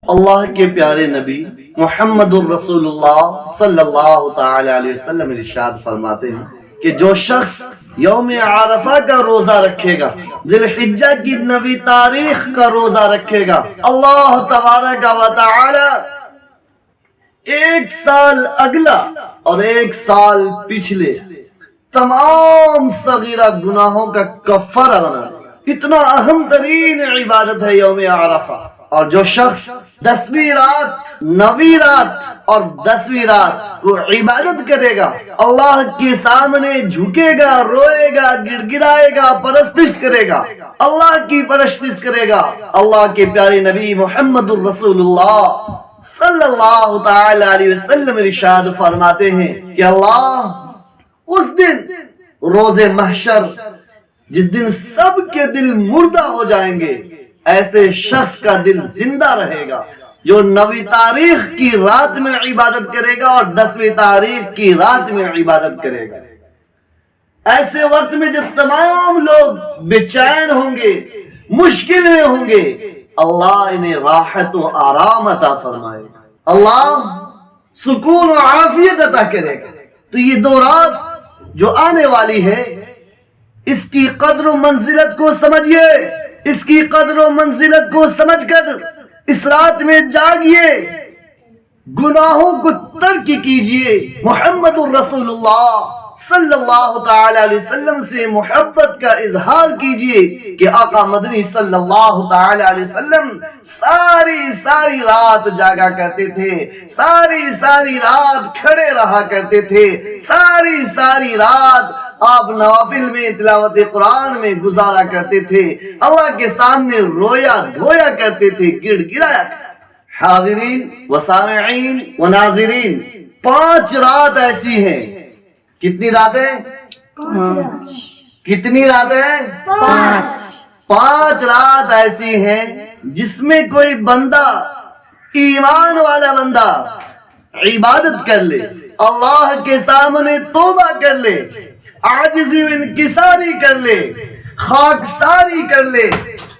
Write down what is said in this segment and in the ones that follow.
اللہ کے پیارے نبی محمد الرسول اللہ صلی اللہ تعالی علیہ وسلم ارشاد فرماتے ہیں کہ جو شخص یوم عرفہ کا روزہ رکھے گا، ذی الحجہ کی 9 تاریخ کا روزہ رکھے گا، اللہ تبارک و تعالی 1 سال اگلا اور 1 سال پچھلے تمام صغیرہ گناہوں کا کفارہ بنا دے۔ اتنا اہم ترین عبادت ہے یوم عرفہ۔ اور جو شخص 10ویں رات، 9ویں رات اور 10ویں رات کو عبادت کرے گا، اللہ کے سامنے جھکے گا، روئے گا، گڑ گڑائے گا، پرستش کرے گا، اللہ کی پرستش کرے گا، اللہ کے پیارے نبی محمد الرسول اللہ صلی اللہ تعالی علیہ وسلم ارشاد فرماتے ہیں کہ اللہ اس دن روز محشر، جس دن سب کے دل مردہ ہو جائیں گے، ایسے شخص کا دل زندہ رہے گا جو 9ویں تاریخ کی رات میں عبادت کرے گا اور 10ویں تاریخ کی رات میں عبادت کرے گا۔ ایسے وقت میں جب تمام لوگ بے چین ہوں گے، مشکل میں ہوں گے، اللہ انہیں راحت و آرام عطا فرمائے گا، اللہ سکون و عافیت عطا کرے گا۔ تو یہ 2 رات جو آنے والی ہے، اس کی قدر و منزلت کو سمجھیے، اس کی قدر و منزلت کو سمجھ کر اس رات میں جاگیے، گناہوں کو ترک کیجیے، محمد الرسول اللہ صلی اللہ تعالی علیہ وسلم سے محبت کا اظہار کیجیے کہ آقا مدنی صلی اللہ تعالی علیہ وسلم ساری رات جاگا کرتے تھے، ساری رات کھڑے رہا کرتے تھے، ساری رات آپ نوافل میں، تلاوت قرآن میں گزارا کرتے تھے، اللہ کے سامنے رویا دھویا کرتے تھے، گڑ گڑایا۔ حاضرین و سامعین و ناظرین، 5 رات ایسی ہیں۔ کتنی راتیں؟ 5 کتنی راتیں؟ 5 رات ایسی ہیں جس میں کوئی بندہ، ایمان والا بندہ عبادت کر لے، اللہ کے سامنے توبہ کر لے، عاجزی و انکساری کر لے، خاکساری کر لے،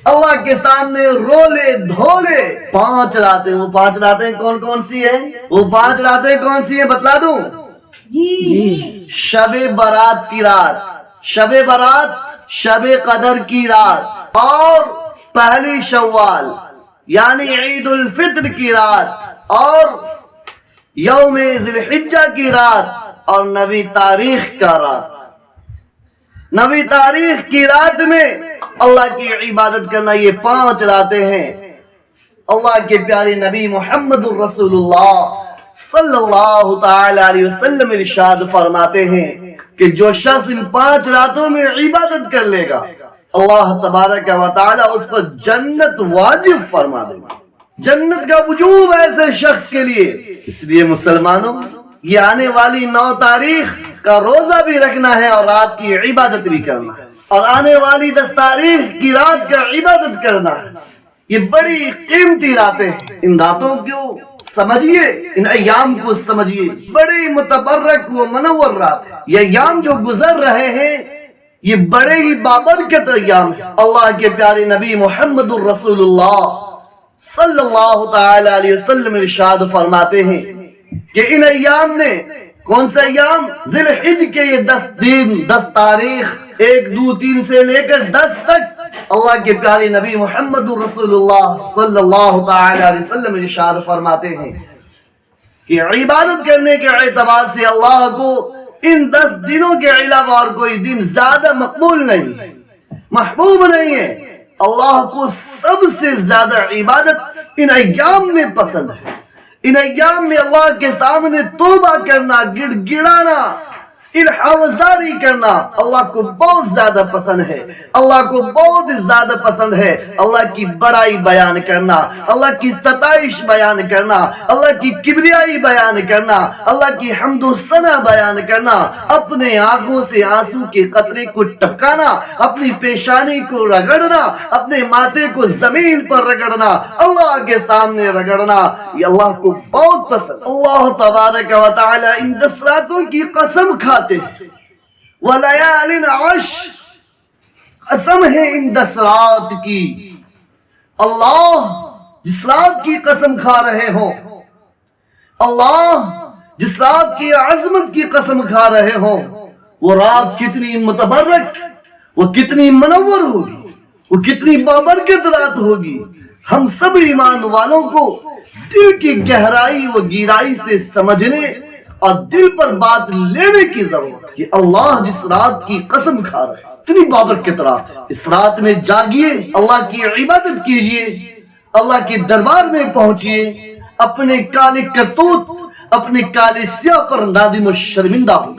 اللہ کے سامنے رو لے دھو لے۔ 5 راتیں، وہ 5 راتیں کون کون سی ہیں؟ وہ 5 راتیں کون سی ہیں بتلا دوں؟ جی شب برات کی رات، شب برات شب قدر کی رات، اور پہلی شوال یعنی عید الفطر کی رات، اور یوم ذی الحجہ کی رات، اور 9ویں تاریخ کا رات۔ 9ویں تاریخ کی رات میں اللہ کی عبادت کرنا، یہ 5 راتیں ہیں۔ اللہ کے پیارے نبی محمد الرسول اللہ صلی اللہ تعالی علیہ وسلم ارشاد فرماتے ہیں کہ جو شخص ان 5 راتوں میں عبادت کر لے گا، اللہ تبارک و تعالی اس پر جنت واجب فرما دے گا، جنت کا وجوب ایسے شخص کے لیے۔ اس لیے مسلمانوں، یہ آنے والی 9 تاریخ کا روزہ بھی رکھنا ہے اور رات کی عبادت بھی کرنا ہے، اور آنے والی 10 تاریخ کی رات کا عبادت کرنا ہے۔ یہ بڑی قیمتی راتیں ہیں، ان راتوں کو سمجھیے، ان ایام کو سمجھیے، بڑی متبرک و منور رات ہے۔ یہ ایام جو گزر رہے ہیں، یہ بڑے ہی بابرکت ایام ہیں۔ اللہ کے پیارے نبی محمد الرسول اللہ صلی اللہ تعالی علیہ وسلم ارشاد فرماتے ہیں کہ ان ایام نے، کون سے ایام؟ ذی الحجہ کے یہ 10 دن، 10 تاریخ، 1 2 3 سے لے کر 10 تک، اللہ کے پیارے نبی محمد رسول اللہ صلی اللہ تعالی علیہ وسلم ارشاد فرماتے ہیں کہ عبادت کرنے کے اعتبار سے اللہ کو ان 10 دنوں کے علاوہ اور کوئی دن زیادہ مقبول نہیں ہے، محبوب نہیں ہے۔ اللہ کو سب سے زیادہ عبادت ان ایام میں پسند ہے۔ ان ایام میں اللہ کے سامنے توبہ کرنا، گڑ گڑانا، الحوزاری کرنا اللہ کو بہت زیادہ پسند ہے، اللہ کو بہت زیادہ پسند ہے۔ اللہ کی بڑائی بیان کرنا، اللہ کی ستائش بیان کرنا، اللہ کی کبریائی بیان کرنا، اللہ کی حمد و ثنا بیان کرنا، اپنے آنکھوں سے آنسو کے قطرے کو ٹپکانا، اپنی پیشانی کو رگڑنا، اپنے ماتھے کو زمین پر رگڑنا، اللہ کے سامنے رگڑنا، یہ اللہ کو بہت پسند۔ اللہ تبارک و تعالی ان 10 راتوں کی قسم کھاتے ہیں، وَلَيَالٍ عَشْرٍ، قسم ہے ان 10 رات کی، اللہ جس رات کی قسم کھا رہے ہوں، اللہ جس رات کی عظمت کی قسم کھا رہے ہوں، وہ رات کتنی متبرک، وہ کتنی منور ہوگی، وہ کتنی بابرکت رات ہوگی۔ ہم سب ایمان والوں کو دل کی گہرائی و گہرائی سے سمجھنے اور دل پر بات لینے کی ضرورت ہے کہ اللہ جس رات کی قسم کھا رہے ہیں، اتنی بابرکت رات، اس رات میں جاگیے، اللہ کی عبادت کیجئے، اللہ کے دربار میں پہنچیے، اپنے کالے کرتوت، اپنے کالے سیاہ پر نادم و شرمندہ ہوں۔